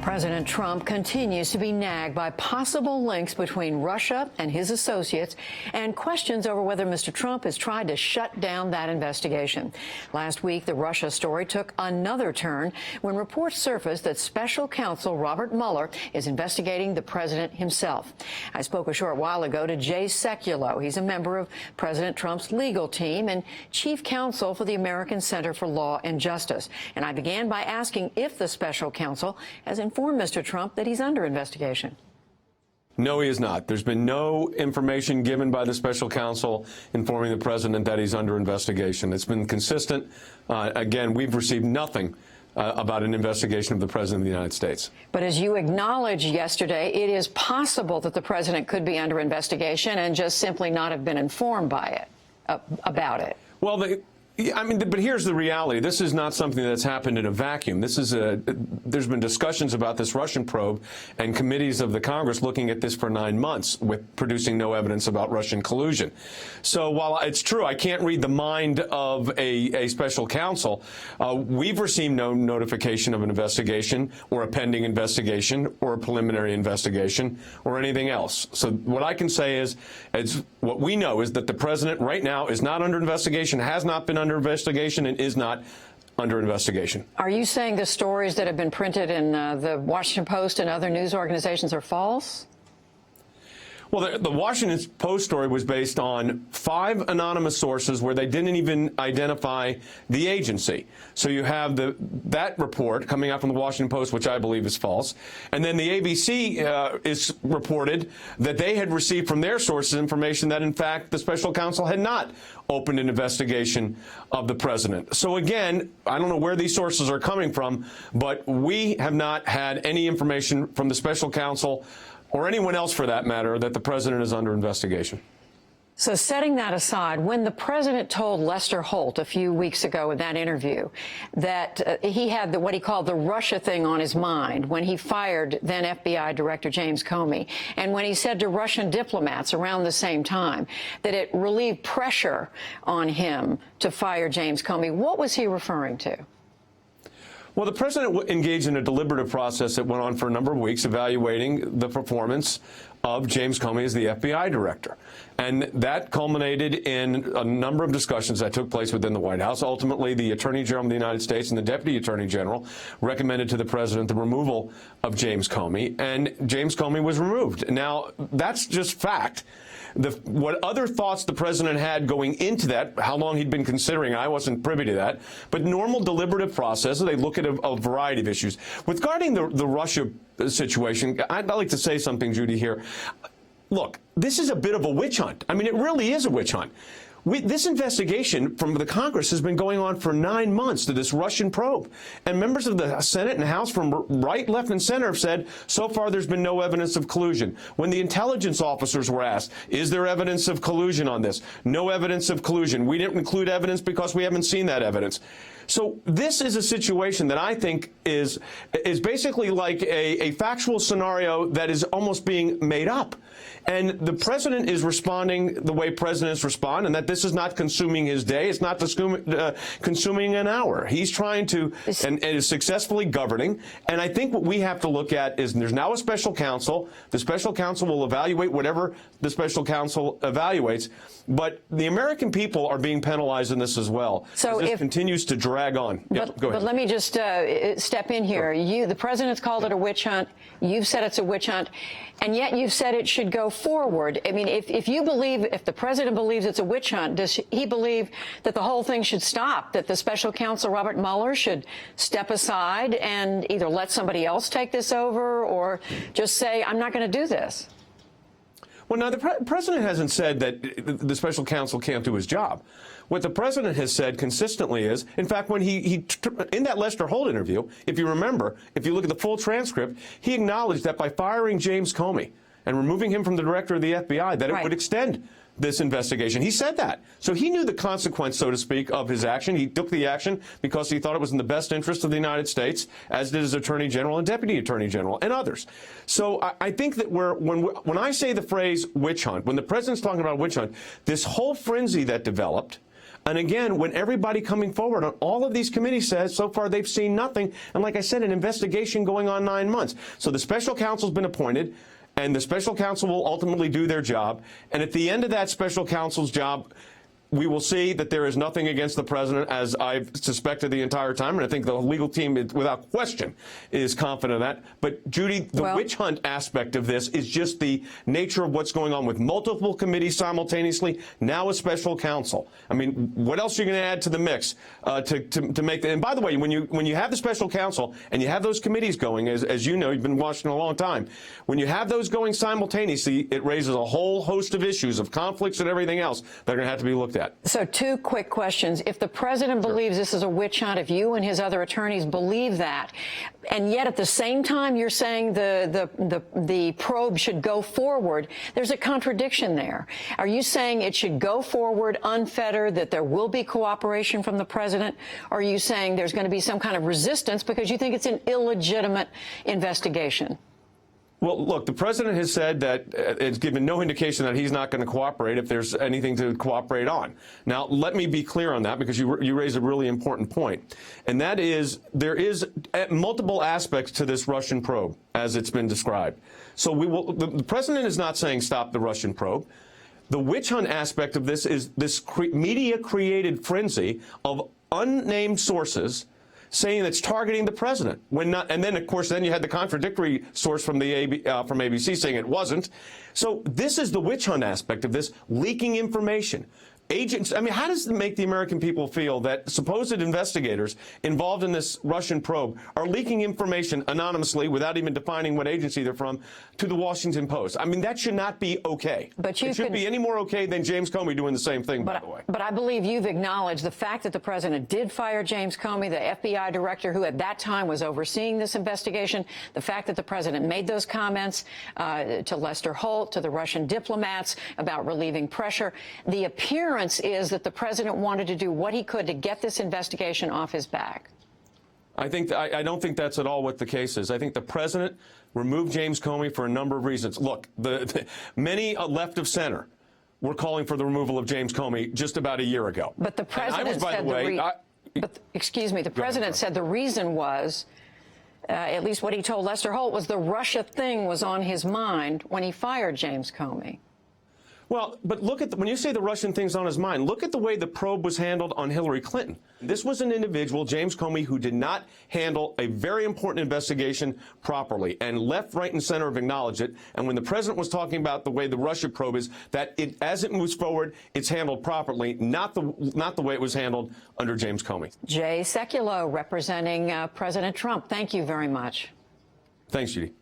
President Trump continues to be nagged by possible links between Russia and his associates and questions over whether Mr. Trump has tried to shut down that investigation. Last week, the Russia story took another turn when reports surfaced that special counsel Robert Mueller is investigating the president himself. I spoke a short while ago to Jay Sekulow. He's a member of President Trump's legal team and chief counsel for the American Center for Law and Justice. And I began by asking if the special counsel has informed Mr. Trump that he's under investigation. No, he is not. There's been no information given by the special counsel informing the president that he's under investigation. It's been consistent. Again, we've received nothing about an investigation of the president of the United States. But as you acknowledged yesterday, it is possible that the president could be under investigation and just simply not have been informed by it, about it. Well, but here's the reality. This is not something that's happened in a vacuum. There's been discussions about this Russian probe and committees of the Congress looking at this for 9 months with producing no evidence about Russian collusion. So while it's true, I can't read the mind of a special counsel, we've received no notification of an investigation or a pending investigation or a preliminary investigation or anything else. So what I can say is what we know is that the president right now is not under investigation, has not been under investigation, and is not under investigation. Are you saying the stories that have been printed in the Washington Post and other news organizations are false? Well, the Washington Post story was based on 5 anonymous sources where they didn't even identify the agency. So you have that report coming out from the Washington Post, which I believe is false. And then the ABC is reported that they had received from their sources information that, in fact, the special counsel had not opened an investigation of the president. So, again, I don't know where these sources are coming from, but we have not had any information from the special counsel or anyone else, for that matter, that the president is under investigation. So setting that aside, when the president told Lester Holt a few weeks ago in that interview that he had what he called the Russia thing on his mind when he fired then FBI Director James Comey, and when he said to Russian diplomats around the same time that it relieved pressure on him to fire James Comey, what was he referring to? Well, the president engaged in a deliberative process that went on for a number of weeks, evaluating the performance of James Comey as the FBI director. And that culminated in a number of discussions that took place within the White House. Ultimately, the Attorney General of the United States and the Deputy Attorney General recommended to the president the removal of James Comey, and James Comey was removed. Now, that's just fact. What other thoughts the president had going into that, how long he'd been considering, I wasn't privy to that, but normal deliberative process, they look at a variety of issues. Regarding the Russia situation, I'd like to say something, Judy, here. Look, this is a bit of a witch hunt. I mean, it really is a witch hunt. This investigation from the Congress has been going on for 9 months to this Russian probe. And members of the Senate and House from right, left, and center have said, so far there's been no evidence of collusion. When the intelligence officers were asked, is there evidence of collusion on this? No evidence of collusion. We didn't include evidence because we haven't seen that evidence. So this is a situation that I think is basically like a factual scenario that is almost being made up. And the president is responding the way presidents respond, and that this is not consuming his day. It's not consuming an hour. He's trying to and is successfully governing. And I think what we have to look at is there's now a special counsel. The special counsel will evaluate whatever the special counsel evaluates. But the American people are being penalized in this as well. So this continues to drag on. Go ahead. But let me just step in here. Sure. The president's called it a witch hunt. You've said it's a witch hunt. And yet you've said it should go forward. I mean, if the president believes it's a witch hunt, does he believe that the whole thing should stop, that the special counsel Robert Mueller should step aside and either let somebody else take this over or just say, I'm not going to do this? Well, now, the president hasn't said that the special counsel can't do his job. What the president has said consistently is, in fact, when he in that Lester Holt interview, if you remember, if you look at the full transcript, he acknowledged that by firing James Comey and removing him from the director of the FBI, that it would extend this investigation. He said that. So he knew the consequence, so to speak, of his action. He took the action because he thought it was in the best interest of the United States, as did his Attorney General and Deputy Attorney General and others. So I think that when I say the phrase witch hunt, when the president's talking about a witch hunt, this whole frenzy that developed And again, when everybody coming forward on all of these committees says so far they've seen nothing, and like I said, an investigation going on 9 months. So the special counsel's been appointed, and the special counsel will ultimately do their job. And at the end of that special counsel's job, we will see that there is nothing against the president, as I've suspected the entire time, and I think the legal team, without question, is confident of that. But, Judy, the witch hunt aspect of this is just the nature of what's going on with multiple committees simultaneously, now a special counsel. I mean, what else are you going to add to the mix to make that? And by the way, when you have the special counsel and you have those committees going, as you know, you've been watching a long time, when you have those going simultaneously, it raises a whole host of issues of conflicts and everything else that are going to have to be looked at. So 2 quick questions. If the president believes this is a witch hunt, if you and his other attorneys believe that, and yet at the same time you're saying the probe should go forward, there's a contradiction there. Are you saying it should go forward unfettered, that there will be cooperation from the president? Or are you saying there's going to be some kind of resistance because you think it's an illegitimate investigation? Well, look, the president has said that it's given no indication that he's not going to cooperate if there's anything to cooperate on. Now, let me be clear on that, because you raise a really important point. And that is, there is multiple aspects to this Russian probe, as it's been described. So the president is not saying stop the Russian probe. The witch hunt aspect of this is this media-created frenzy of unnamed sources saying it's targeting the president, when not, and then of course then you had the contradictory source from from ABC saying it wasn't. So this is the witch hunt aspect of this, leaking information. Agents, I mean, how does it make the American people feel that supposed investigators involved in this Russian probe are leaking information anonymously, without even defining what agency they're from, to the Washington Post? I mean, that should not be okay. But it shouldn't be any more okay than James Comey doing the same thing, by the way. But I believe you've acknowledged the fact that the president did fire James Comey, the FBI director who at that time was overseeing this investigation, the fact that the president made those comments to Lester Holt, to the Russian diplomats about relieving pressure. The appearance is that the president wanted to do what he could to get this investigation off his back. I don't think that's at all what the case is. I think the president removed James Comey for a number of reasons. Look, many left of center were calling for the removal of James Comey just about a year ago. But the president said the president said the reason was, at least what he told Lester Holt, was the Russia thing was on his mind when he fired James Comey. Well, but look at when you say the Russian thing's on his mind, look at the way the probe was handled on Hillary Clinton. This was an individual, James Comey, who did not handle a very important investigation properly, and left, right, and center have acknowledged it. And when the president was talking about the way the Russia probe is, that as it moves forward, it's handled properly, not the way it was handled under James Comey. Jay Sekulow, representing President Trump. Thank you very much. Thanks, Judy.